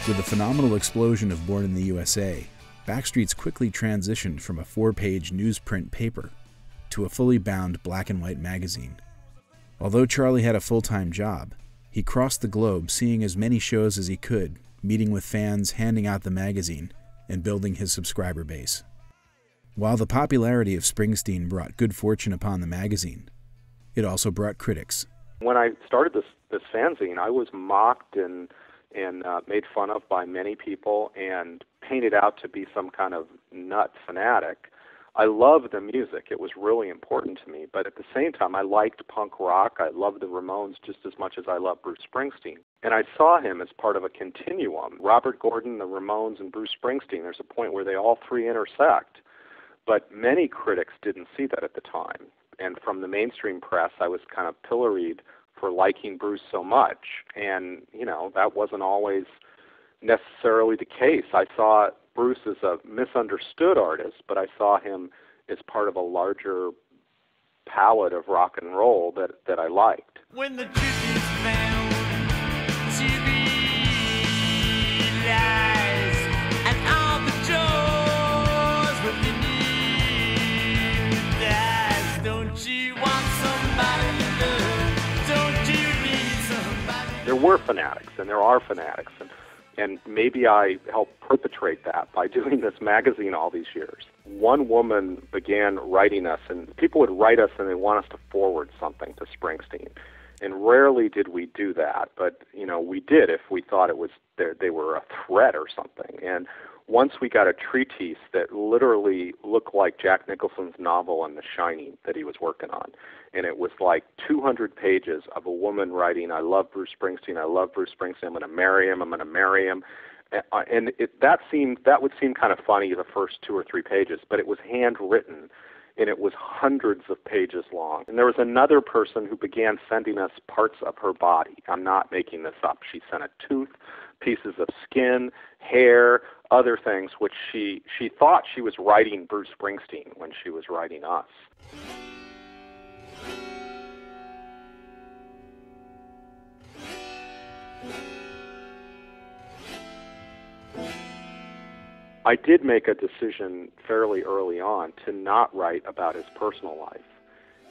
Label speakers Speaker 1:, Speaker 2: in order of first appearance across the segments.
Speaker 1: With the phenomenal explosion of Born in the USA, Backstreets quickly transitioned from a 4-page newsprint paper to a fully bound black and white magazine. Although Charlie had a full-time job, he crossed the globe seeing as many shows as he could, meeting with fans, handing out the magazine, and building his subscriber base. While the popularity of Springsteen brought good fortune upon the magazine, it also brought critics.
Speaker 2: When I started this fanzine, I was mocked and made fun of by many people and painted out to be some kind of nut fanatic. I loved the music. It was really important to me. But at the same time, I liked punk rock. I loved the Ramones just as much as I loved Bruce Springsteen. And I saw him as part of a continuum. Robert Gordon, the Ramones, and Bruce Springsteen, there's a point where they all three intersect. But many critics didn't see that at the time. And from the mainstream press, I was kind of pilloried for liking Bruce so much. And, that wasn't always necessarily the case. I saw Bruce as a misunderstood artist, but I saw him as part of a larger palette of rock and roll that I liked.
Speaker 3: When the truth is found to be lies, and all the joys within you dies, don't you want somebody to love? Don't you need somebody?
Speaker 2: There were fanatics, and there are fanatics, and maybe I helped perpetrate that by doing this magazine all these years. One woman began writing us, and people would write us and they want us to forward something to Springsteen. And rarely did we do that, but we did if we thought it was they were a threat or something. And once we got a treatise that literally looked like Jack Nicholson's novel on The Shining that he was working on, and it was like 200 pages of a woman writing, I love Bruce Springsteen, I'm going to marry him, and that would seem kind of funny the first 2 or 3 pages, but it was handwritten, and it was hundreds of pages long. And there was another person who began sending us parts of her body. I'm not making this up. She sent a tooth, pieces of skin, hair, other things, which she thought she was writing Bruce Springsteen when she was writing us. I did make a decision fairly early on to not write about his personal life.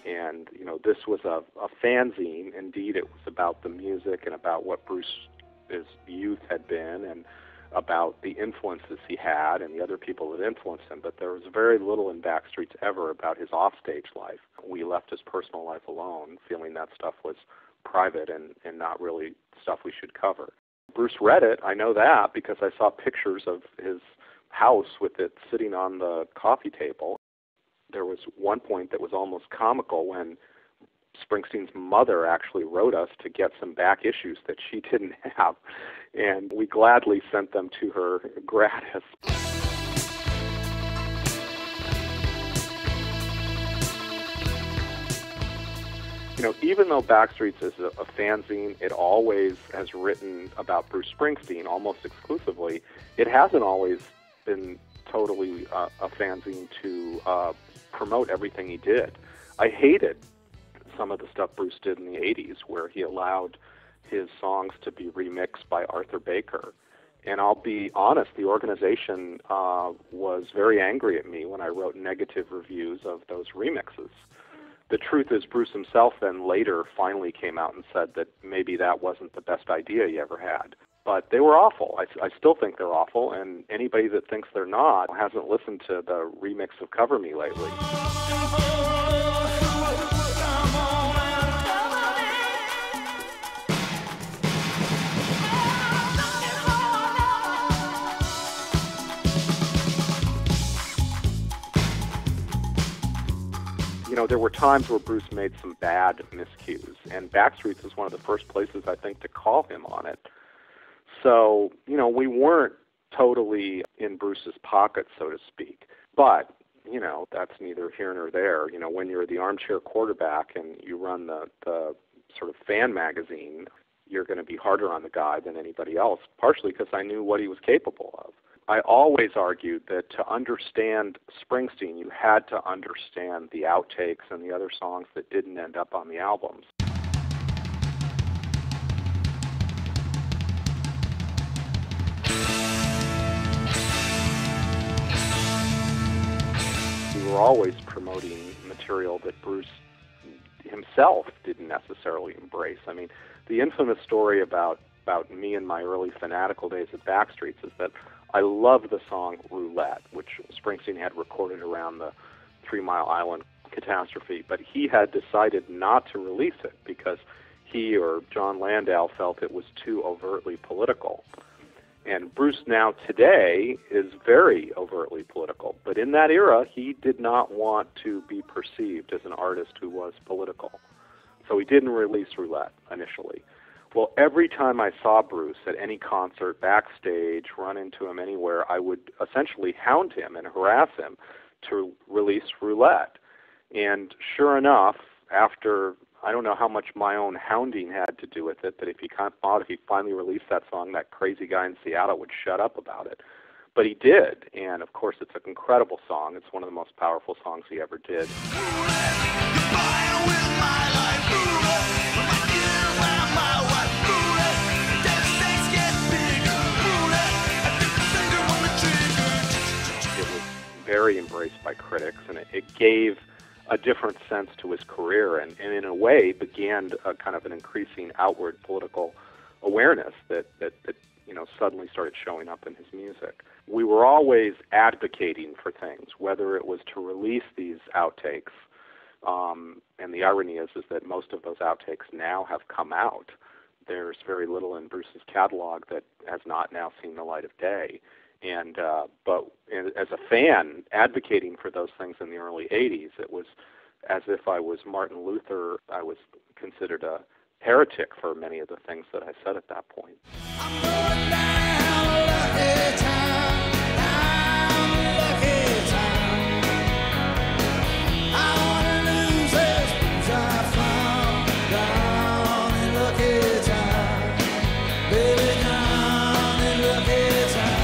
Speaker 2: And, this was a fanzine. Indeed, it was about the music and about what Bruce's youth had been and about the influences he had and the other people that influenced him. But there was very little in Backstreets ever about his offstage life. We left his personal life alone, feeling that stuff was private and not really stuff we should cover. Bruce read it. I know that because I saw pictures of his house with it sitting on the coffee table. There was one point that was almost comical when Springsteen's mother actually wrote us to get some back issues that she didn't have, and we gladly sent them to her gratis. Even though Backstreets is a fanzine, it always has written about Bruce Springsteen almost exclusively. It hasn't always been totally a fanzine to promote everything he did. I hated some of the stuff Bruce did in the 80s where he allowed his songs to be remixed by Arthur Baker. And I'll be honest, the organization was very angry at me when I wrote negative reviews of those remixes. The truth is Bruce himself then later finally came out and said that maybe that wasn't the best idea he ever had. But they were awful. I still think they're awful, and anybody that thinks they're not hasn't listened to the remix of Cover Me lately. There were times where Bruce made some bad miscues, and Backstreets was one of the first places, I think, to call him on it. So, we weren't totally in Bruce's pocket, so to speak. But, that's neither here nor there. When you're the armchair quarterback and you run the sort of fan magazine, you're going to be harder on the guy than anybody else, partially because I knew what he was capable of. I always argued that to understand Springsteen, you had to understand the outtakes and the other songs that didn't end up on the albums. were always promoting material that Bruce himself didn't necessarily embrace. I mean, the infamous story about me in my early fanatical days at Backstreets is that I loved the song Roulette, which Springsteen had recorded around the 3 Mile Island catastrophe, but he had decided not to release it because he or John Landau felt it was too overtly political. And Bruce now today is very overtly political, but in that era he did not want to be perceived as an artist who was political. So he didn't release Roulette initially. Well, every time I saw Bruce at any concert, backstage, run into him anywhere, I would essentially hound him and harass him to release Roulette. And sure enough, after, I don't know how much my own hounding had to do with it, that if he finally released that song, that crazy guy in Seattle would shut up about it. But he did, and of course it's an incredible song. It's one of the most powerful songs he ever did. Very embraced by critics, and it gave a different sense to his career, and in a way began a kind of an increasing outward political awareness that suddenly started showing up in his music. We were always advocating for things, whether it was to release these outtakes, and the irony is that most of those outtakes now have come out. There's very little in Bruce's catalog that has not now seen the light of day. And but as a fan advocating for those things in the early 80s, it was as if I was Martin Luther. I was considered a heretic for many of the things that I said at that point. I'm going down a lucky time, down a lucky time. I want to lose this blues I found, down a lucky time, baby, down a lucky time.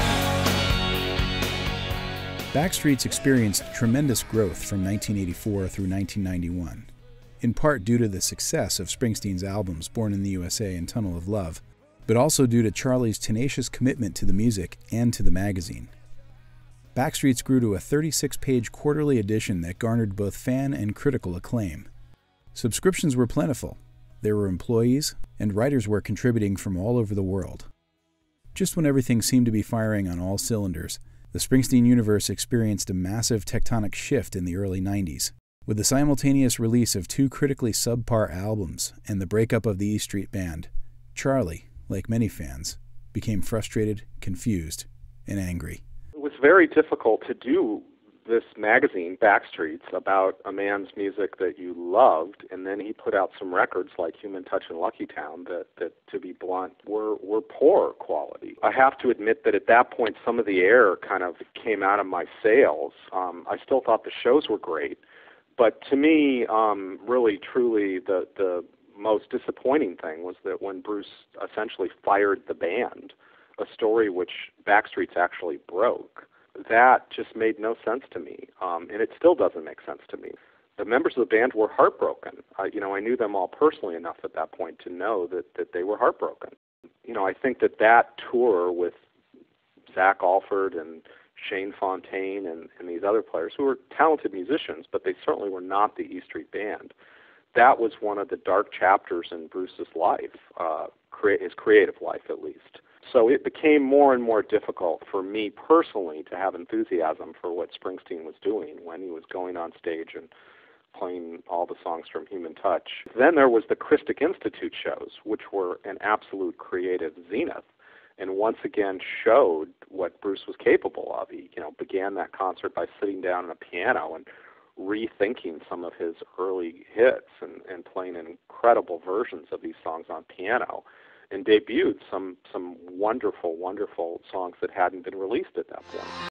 Speaker 1: Backstreets experienced tremendous growth from 1984 through 1991, in part due to the success of Springsteen's albums Born in the USA and Tunnel of Love, but also due to Charlie's tenacious commitment to the music and to the magazine. Backstreets grew to a 36-page quarterly edition that garnered both fan and critical acclaim. Subscriptions were plentiful. There were employees, and writers were contributing from all over the world. Just when everything seemed to be firing on all cylinders, the Springsteen universe experienced a massive tectonic shift in the early 90s. With the simultaneous release of 2 critically subpar albums and the breakup of the E Street Band, Charlie, like many fans, became frustrated, confused, and angry.
Speaker 2: It was very difficult to do this magazine, Backstreets, about a man's music that you loved, and then he put out some records like Human Touch and Lucky Town that to be blunt, were poor quality. I have to admit that at that point some of the air kind of came out of my sails. I still thought the shows were great, but to me, really, truly, the most disappointing thing was that when Bruce essentially fired the band, a story which Backstreets actually broke, that just made no sense to me, and it still doesn't make sense to me. The members of the band were heartbroken. I knew them all personally enough at that point to know that they were heartbroken. I think that tour with Zach Alford and Shane Fontaine and these other players, who were talented musicians, but they certainly were not the E Street Band, that was one of the dark chapters in Bruce's life, his creative life at least. So it became more and more difficult for me personally to have enthusiasm for what Springsteen was doing when he was going on stage and playing all the songs from Human Touch. Then there was the Christic Institute shows, which were an absolute creative zenith, and once again showed what Bruce was capable of. He began that concert by sitting down on a piano and rethinking some of his early hits and playing incredible versions of these songs on piano, and debuted some wonderful, wonderful songs that hadn't been released at that point.